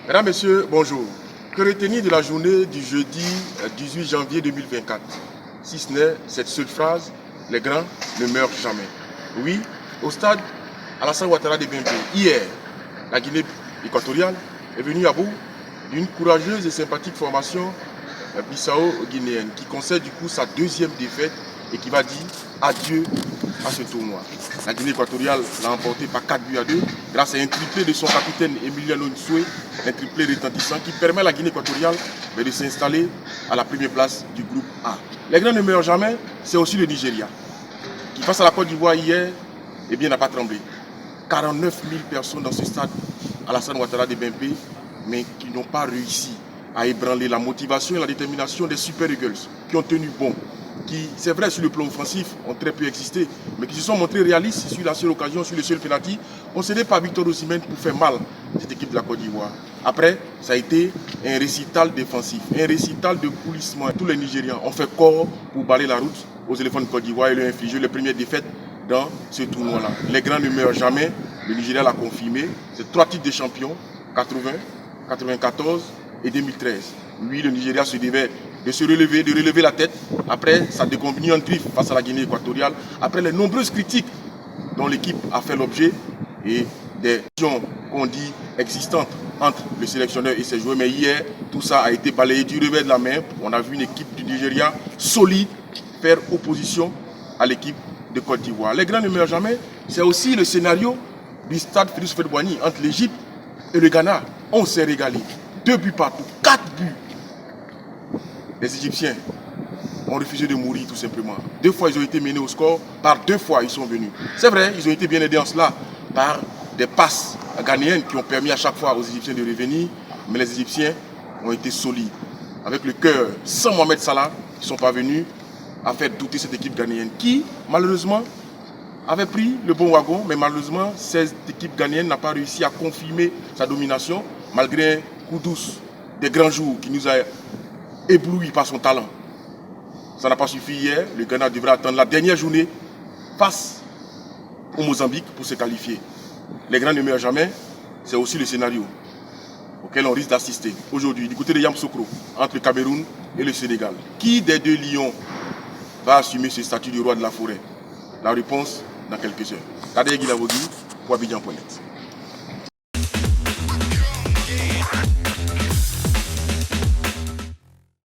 Mesdames, Messieurs, bonjour. Que retenir de la journée du jeudi 18 janvier 2024? Si ce n'est cette seule phrase, les grands ne meurent jamais. Oui, au stade Alassane Ouattara de Bempé, hier, la Guinée équatoriale est venue à bout d'une courageuse et sympathique formation bissau-guinéenne qui concède du coup sa deuxième défaite et qui va dire adieu à ce tournoi. La Guinée équatoriale l'a emporté par 4 buts à 2 grâce à un triplé de son capitaine Emiliano Nsoué, un triplé retentissant qui permet à la Guinée équatoriale de s'installer à la première place du groupe A. Les grands ne meurent jamais, c'est aussi le Nigeria qui face à la Côte d'Ivoire hier, eh bien n'a pas tremblé. 49 000 personnes dans ce stade Alassane Ouattara de Bempé, mais qui n'ont pas réussi à ébranler la motivation et la détermination des Super Eagles qui ont tenu bon, qui, c'est vrai, sur le plan offensif, ont très peu existé, mais qui se sont montrés réalistes sur la seule occasion, sur le seul penalty, concédé par Victor Osimhen pour faire mal à cette équipe de la Côte d'Ivoire. Après, ça a été un récital défensif, un récital de coulissement. Tous les Nigérians ont fait corps pour balayer la route aux éléphants de Côte d'Ivoire et leur infliger les premières défaites dans ce tournoi-là. Les grands ne meurent jamais, le Nigeria l'a confirmé, c'est 3 titres de champion, 80, 94 et 2013. Oui, le Nigeria se devait de se relever, de relever la tête après sa déconvenue en trifle face à la Guinée équatoriale, après les nombreuses critiques dont l'équipe a fait l'objet et des questions qu'on dit existantes entre le sélectionneur et ses joueurs. Mais hier, tout ça a été balayé du revers de la main. On a vu une équipe du Nigeria solide faire opposition à l'équipe de Côte d'Ivoire. Les grands ne meurent jamais. C'est aussi le scénario du stade Félix Houphouët-Boigny entre l'Égypte et le Ghana. On s'est régalé. 2 buts partout, 4 buts. Les Égyptiens ont refusé de mourir tout simplement. 2 fois ils ont été menés au score, par 2 fois ils sont venus. C'est vrai, ils ont été bien aidés en cela par des passes ghanéennes qui ont permis à chaque fois aux Égyptiens de revenir, mais les Égyptiens ont été solides. Avec le cœur, sans Mohamed Salah, ils sont parvenus à faire douter cette équipe ghanéenne qui, malheureusement, avait pris le bon wagon, mais malheureusement, cette équipe ghanéenne n'a pas réussi à confirmer sa domination, malgré un coup douce des grands jours qui nous a ébloui par son talent. Ça n'a pas suffi hier, le Ghana devrait attendre la dernière journée face au Mozambique pour se qualifier. Les grands ne meurent jamais, c'est aussi le scénario auquel on risque d'assister aujourd'hui du côté de Yamoussoukro, entre le Cameroun et le Sénégal. Qui des 2 lions va assumer ce statut de roi de la forêt? La réponse dans quelques heures. Tadej Guilavogui pour Abidjan.net.